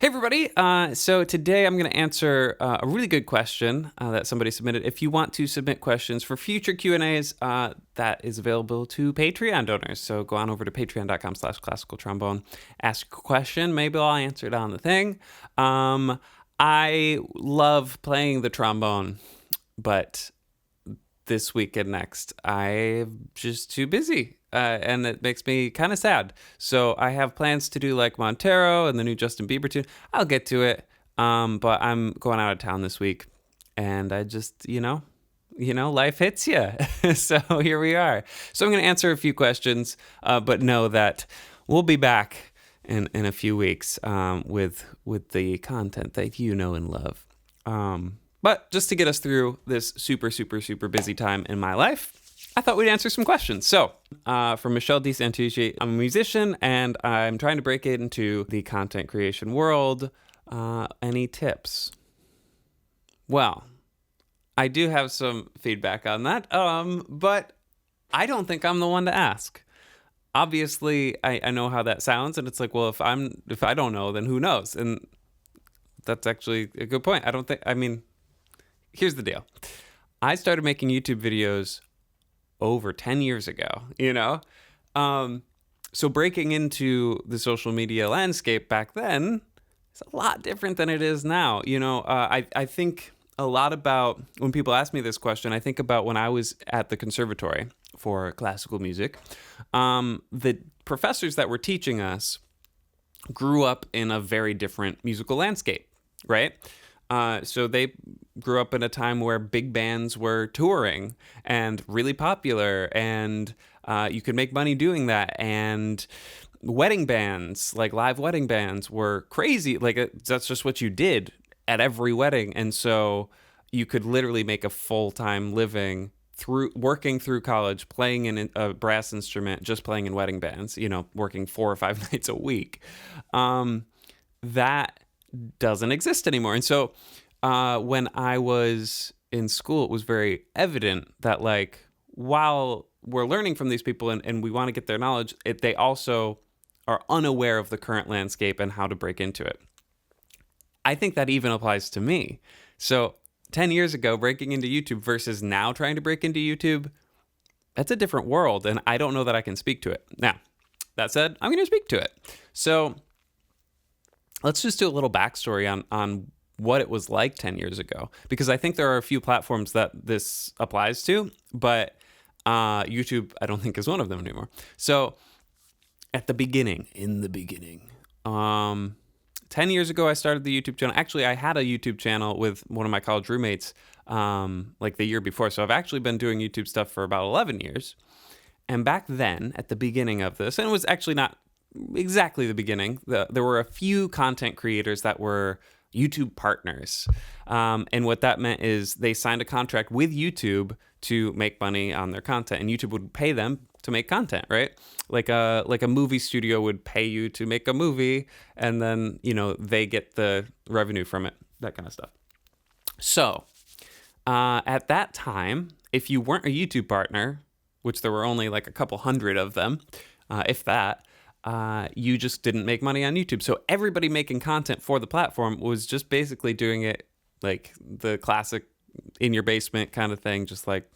Hey everybody! So today I'm going to answer a really good question that somebody submitted. If you want to submit questions for future Q&As, that is available to Patreon donors. So go on over to patreon.com/classicaltrombone, ask a question. Maybe I'll answer it on the thing. I love playing the trombone, but this week and next, I'm just too busy. And it makes me kind of sad. So I have plans to do like Montero and the new Justin Bieber tune. I'll get to it. But I'm going out of town this week, and I just, life hits you. So here we are. So I'm going to answer a few questions, but know that we'll be back in a few weeks with the content that you know and love. But just to get us through this super, super, super busy time in my life, I thought we'd answer some questions. So, from Michelle D. Santucci, I'm a musician and I'm trying to break into the content creation world. Any tips? Well, I do have some feedback on that, but I don't think I'm the one to ask. Obviously, I know how that sounds, and it's like, well, if I don't know, then who knows? And that's actually a good point. Here's the deal. I started making YouTube videos over 10 years ago, So breaking into the social media landscape back then is a lot different than it is now. I think a lot about, when people ask me this question, I think about when I was at the conservatory for classical music. The professors that were teaching us grew up in a very different musical landscape, right? So they grew up in a time where big bands were touring and really popular, and you could make money doing that. And wedding bands, like live wedding bands, were crazy. That's just what you did at every wedding. And so you could literally make a full-time living through working through college, playing in a brass instrument, just playing in wedding bands, working 4 or 5 nights a week. That doesn't exist anymore. And so when I was in school, it was very evident that while we're learning from these people and we want to get their knowledge, they also are unaware of the current landscape and how to break into it. I think that even applies to me. So 10 years ago, breaking into YouTube versus now trying to break into YouTube, that's a different world, and I don't know that I can speak to it. Now, that said, I'm going to speak to it. So let's just do a little backstory on what it was like 10 years ago, because I think there are a few platforms that this applies to, but YouTube, I don't think, is one of them anymore. So in the beginning, 10 years ago, I started the YouTube channel. Actually, I had a YouTube channel with one of my college roommates the year before. So I've actually been doing YouTube stuff for about 11 years. And back then, at the beginning of this, and it was actually not exactly the beginning, there were a few content creators that were YouTube partners. And what that meant is they signed a contract with YouTube to make money on their content, and YouTube would pay them to make content, right? Like a movie studio would pay you to make a movie, and then, they get the revenue from it, that kind of stuff. So at that time, if you weren't a YouTube partner, which there were only like a couple hundred of them, if that, you just didn't make money on YouTube. So everybody making content for the platform was just basically doing it like the classic in your basement kind of thing, just like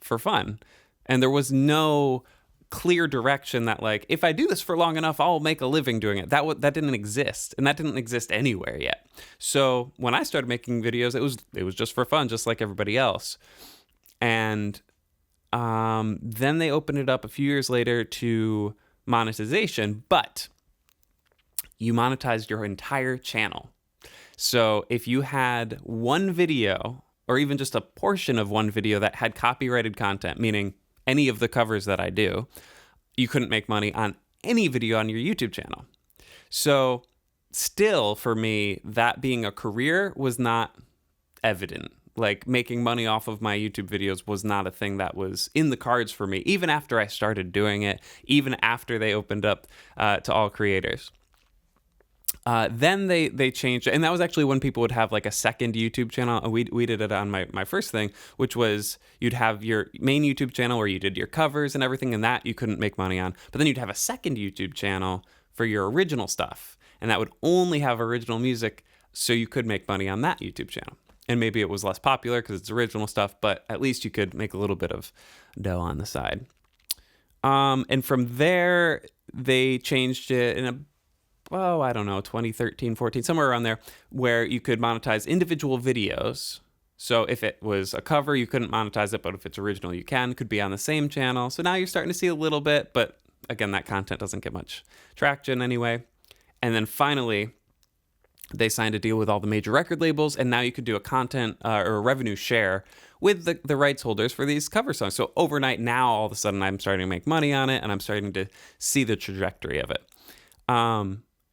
for fun. And there was no clear direction that if I do this for long enough, I'll make a living doing it. That didn't exist, and that didn't exist anywhere yet. So when I started making videos, it was just for fun, just like everybody else. And then they opened it up a few years later to monetization, but you monetized your entire channel. So if you had one video, or even just a portion of one video that had copyrighted content, meaning any of the covers that I do, you couldn't make money on any video on your YouTube channel. So still, for me, that being a career was not evident. Making money off of my YouTube videos was not a thing that was in the cards for me, even after I started doing it, even after they opened up to all creators. Then they changed it, and that was actually when people would have a second YouTube channel. We did it on my first thing, which was you'd have your main YouTube channel where you did your covers and everything, and that you couldn't make money on. But then you'd have a second YouTube channel for your original stuff. and that would only have original music, so you could make money on that YouTube channel. And maybe it was less popular because it's original stuff, but at least you could make a little bit of dough on the side. And from there, they changed it in I don't know, 2013, 14, somewhere around there, where you could monetize individual videos. So if it was a cover, you couldn't monetize it, but if it's original, you can. Could be on the same channel. So now you're starting to see a little bit, but again, that content doesn't get much traction anyway. And then finally, they signed a deal with all the major record labels, and now you could do a content or a revenue share with the rights holders for these cover songs. So overnight, now all of a sudden, I'm starting to make money on it, and I'm starting to see the trajectory of it.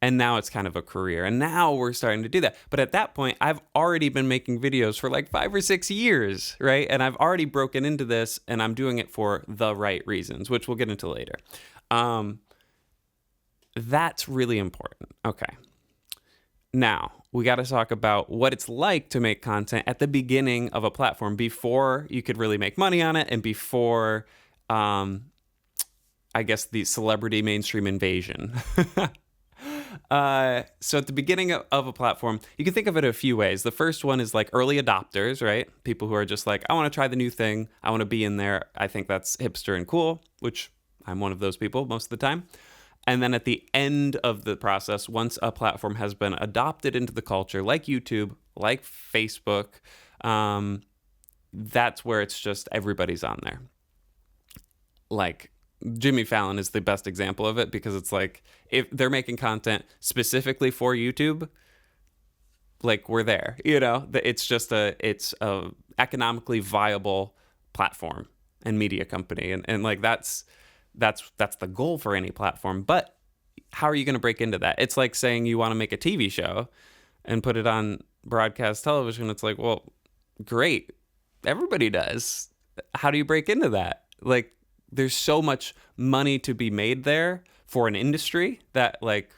And now it's kind of a career. And now we're starting to do that. But at that point, I've already been making videos for like 5 or 6 years, right? And I've already broken into this, and I'm doing it for the right reasons, which we'll get into later. That's really important. Okay. Now, we got to talk about what it's like to make content at the beginning of a platform before you could really make money on it and before, I guess, the celebrity mainstream invasion. So at the beginning of a platform, you can think of it a few ways. The first one is like early adopters, right? People who are just like, I want to try the new thing. I want to be in there. I think that's hipster and cool, which I'm one of those people most of the time. And then at the end of the process, once a platform has been adopted into the culture, like YouTube, like Facebook, that's where it's just everybody's on there. Like Jimmy Fallon is the best example of it, because it's like, if they're making content specifically for YouTube, like, we're there, it's just it's a economically viable platform and media company. And like, that's the goal for any platform. But how are you going to break into that? It's like saying you want to make a TV show and put it on broadcast television. It's like, well, great. Everybody does. How do you break into that? Like, there's so much money to be made there for an industry that, like,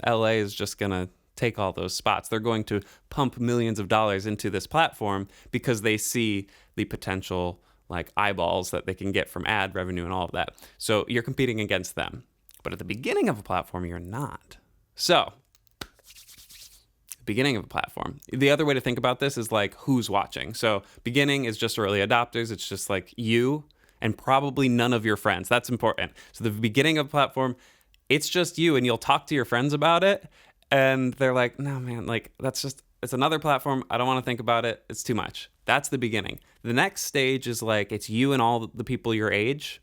LA is just going to take all those spots. They're going to pump millions of dollars into this platform because they see the potential, like, eyeballs that they can get from ad revenue and all of that. So you're competing against them. But at the beginning of a platform, you're not. So, beginning of a platform. The other way to think about this is like, who's watching? So beginning is just early adopters. It's just like you and probably none of your friends. That's important. So the beginning of a platform, it's just you, and you'll talk to your friends about it, and they're like, no, man, like, it's another platform. I don't want to think about it. It's too much. That's the beginning. The next stage is like, it's you and all the people your age,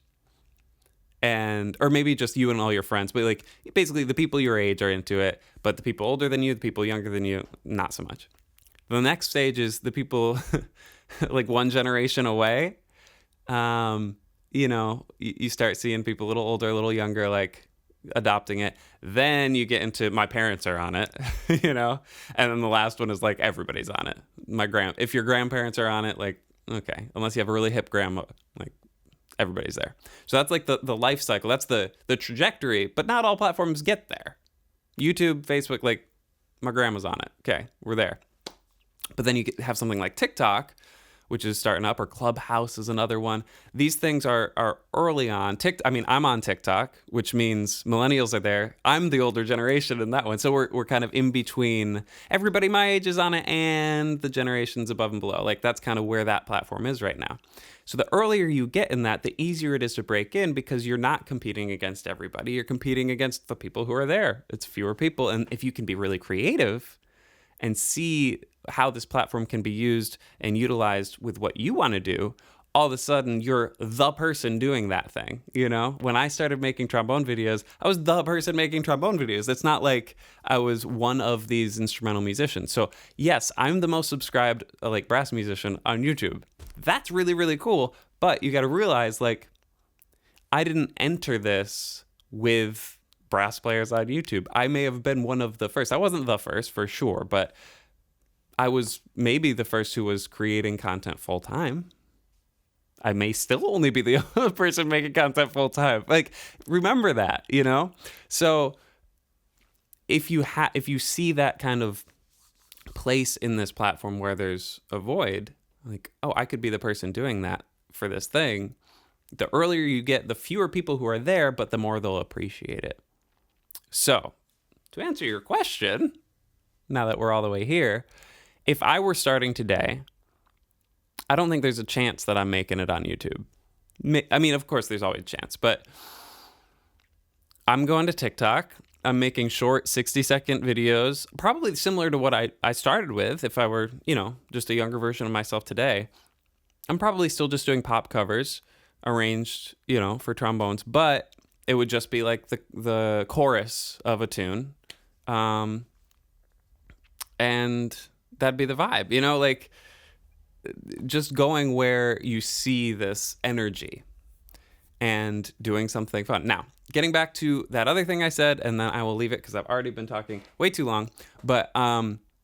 or maybe just you and all your friends, but like, basically the people your age are into it, but the people older than you, the people younger than you, not so much. The next stage is the people like one generation away. You start seeing people a little older, a little younger, like, adopting it. Then you get into my parents are on it, and then the last one is like everybody's on it. If your grandparents are on it, like, okay, unless you have a really hip grandma, like, everybody's there. So that's like the life cycle. That's the trajectory, but not all platforms get there. YouTube, Facebook, like, my grandma's on it. Okay, we're there. But then you have something like TikTok, which is starting up, or Clubhouse is another one. These things are early on. I'm on TikTok, which means millennials are there. I'm the older generation in that one. So we're kind of in between. Everybody my age is on it and the generations above and below. Like, that's kind of where that platform is right now. So the earlier you get in that, the easier it is to break in, because you're not competing against everybody. You're competing against the people who are there. It's fewer people. And if you can be really creative and see how this platform can be used and utilized with what you want to do, all of a sudden you're the person doing that thing. When I started making trombone videos, I was the person making trombone videos. It's not like I was one of these instrumental musicians. So yes, I'm the most subscribed like brass musician on YouTube. That's really, really cool. But you got to realize, like, I didn't enter this with brass players on YouTube. I may have been one of the first. I wasn't the first for sure, but I was maybe the first who was creating content full time. I may still only be the only person making content full time. Like, remember that, So if you see that kind of place in this platform where there's a void, like, oh, I could be the person doing that for this thing. The earlier you get, the fewer people who are there, but the more they'll appreciate it. So to answer your question, now that we're all the way here, if I were starting today, I don't think there's a chance that I'm making it on YouTube. I mean, of course, there's always a chance, but I'm going to TikTok. I'm making short 60-second videos, probably similar to what I started with if I were, just a younger version of myself today. I'm probably still just doing pop covers arranged, for trombones, but it would just be like the chorus of a tune. And that'd be the vibe, like just going where you see this energy and doing something fun. Now, getting back to that other thing I said, and then I will leave it because I've already been talking way too long. But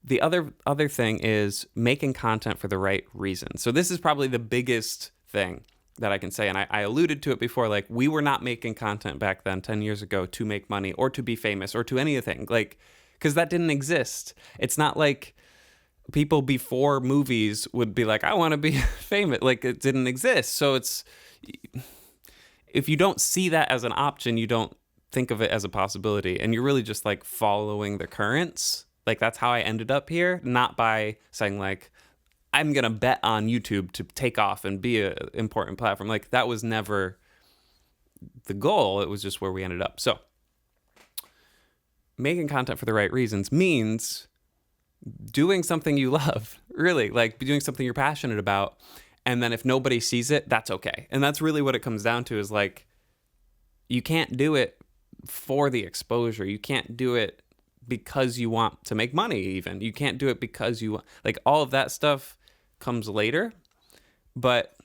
the other thing is making content for the right reason. So this is probably the biggest thing that I can say. And I alluded to it before, like we were not making content back then 10 years ago to make money or to be famous or to anything, like, because that didn't exist. It's not like people before movies would be like, I want to be famous. Like it didn't exist. So if you don't see that as an option, you don't think of it as a possibility. And you're really just like following the currents. Like that's how I ended up here, not by saying like, I'm going to bet on YouTube to take off and be an important platform. Like that was never the goal. It was just where we ended up. So making content for the right reasons means doing something you love, really, like doing something you're passionate about. And then if nobody sees it, that's okay. And that's really what it comes down to is like, you can't do it for the exposure. You can't do it because you want to make money even. You can't do it because you want, like all of that stuff comes later. But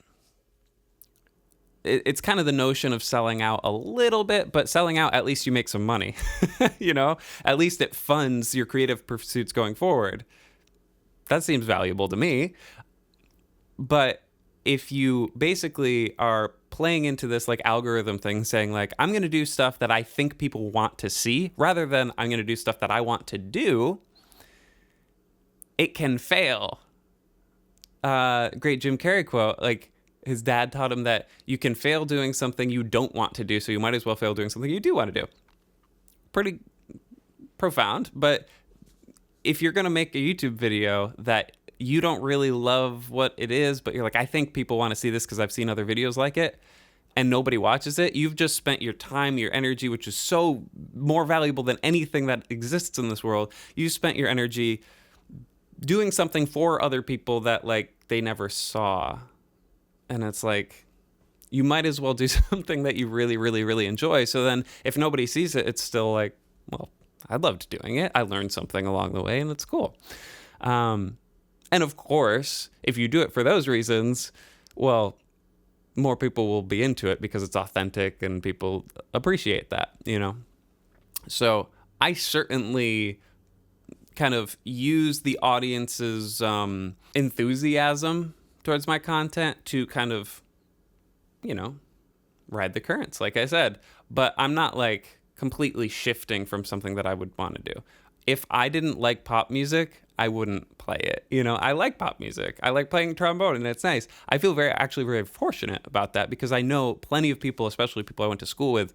it's kind of the notion of selling out a little bit, but selling out, at least you make some money, at least it funds your creative pursuits going forward. That seems valuable to me. But if you basically are playing into this like algorithm thing, saying like, I'm going to do stuff that I think people want to see rather than I'm going to do stuff that I want to do, it can fail. Great Jim Carrey quote, like, his dad taught him that you can fail doing something you don't want to do, so you might as well fail doing something you do want to do. Pretty profound, but if you're going to make a YouTube video that you don't really love what it is, but you're like, I think people want to see this because I've seen other videos like it, and nobody watches it, you've just spent your time, your energy, which is so more valuable than anything that exists in this world. You spent your energy doing something for other people that like they never saw. And it's like, you might as well do something that you really, really, really enjoy. So then if nobody sees it, it's still like, well, I loved doing it. I learned something along the way and it's cool. And of course, if you do it for those reasons, well, more people will be into it because it's authentic and people appreciate that, So I certainly kind of use the audience's enthusiasm towards my content to kind of, ride the currents, like I said. But I'm not like completely shifting from something that I would want to do. If I didn't like pop music, I wouldn't play it. I like pop music. I like playing trombone and it's nice. I feel actually very fortunate about that because I know plenty of people, especially people I went to school with,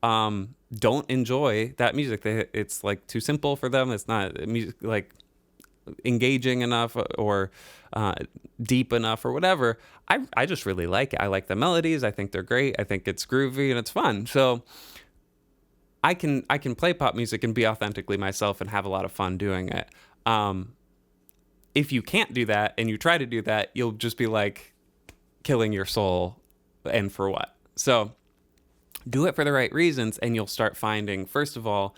don't enjoy that music. It's like too simple for them. It's not music like engaging enough or deep enough or whatever. I just really like it. I like the melodies. I think they're great. I think it's groovy and it's fun. So I can play pop music and be authentically myself and have a lot of fun doing it. If you can't do that and you try to do that, you'll just be like killing your soul, and for what? So do it for the right reasons and you'll start finding, first of all,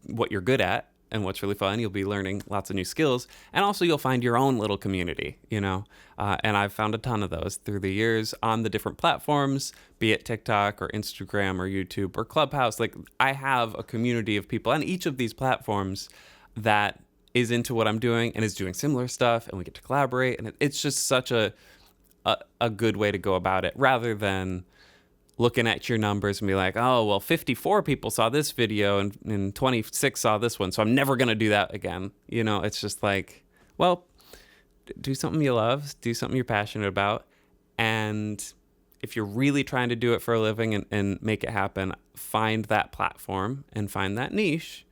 what you're good at and what's really fun. You'll be learning lots of new skills, and also you'll find your own little community, and I've found a ton of those through the years on the different platforms, be it TikTok or Instagram or YouTube or Clubhouse. Like I have a community of people on each of these platforms that is into what I'm doing and is doing similar stuff, and we get to collaborate, and it's just such a good way to go about it, rather than looking at your numbers and be like, oh, well, 54 people saw this video and 26 saw this one, so I'm never going to do that again. It's just like, well, do something you love, do something you're passionate about, and if you're really trying to do it for a living and make it happen, find that platform and find that niche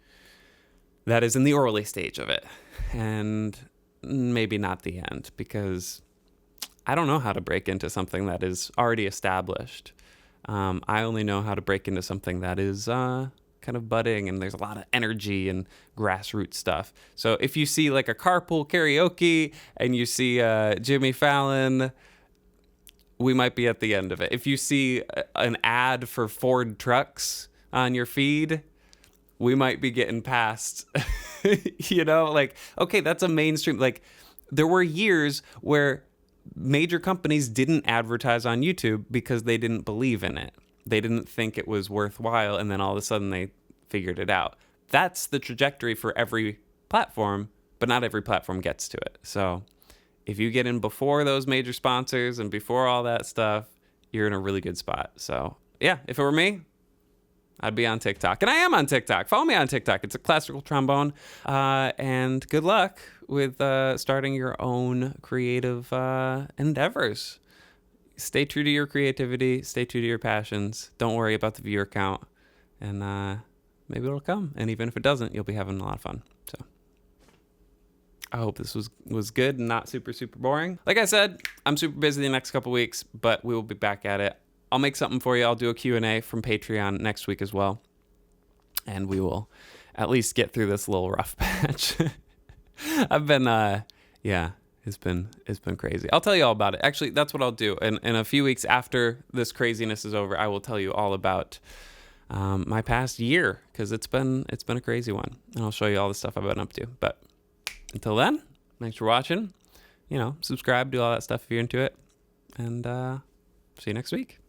that is in the early stage of it, and maybe not the end, because I don't know how to break into something that is already established. I only know how to break into something that is kind of budding, and there's a lot of energy and grassroots stuff. So if you see like a carpool karaoke and you see Jimmy Fallon, we might be at the end of it. If you see an ad for Ford trucks on your feed, we might be getting past, like, okay, that's a mainstream. Like, there were years where major companies didn't advertise on YouTube because they didn't believe in it. They didn't think it was worthwhile, and then all of a sudden they figured it out. That's the trajectory for every platform, but not every platform gets to it. So if you get in before those major sponsors and before all that stuff, you're in a really good spot. So yeah, if it were me, I'd be on TikTok. And I am on TikTok. Follow me on TikTok. It's a classical trombone. And good luck with starting your own creative endeavors. Stay true to your creativity. Stay true to your passions. Don't worry about the viewer count. And maybe it'll come. And even if it doesn't, you'll be having a lot of fun. So I hope this was good and not super, super boring. Like I said, I'm super busy the next couple weeks, but we will be back at it. I'll make something for you. I'll do a Q&A from Patreon next week as well. And we will at least get through this little rough patch. I've been, it's been crazy. I'll tell you all about it. Actually, that's what I'll do. And in a few weeks after this craziness is over, I will tell you all about my past year, because it's been a crazy one. And I'll show you all the stuff I've been up to. But until then, thanks for watching. Subscribe, do all that stuff if you're into it. And see you next week.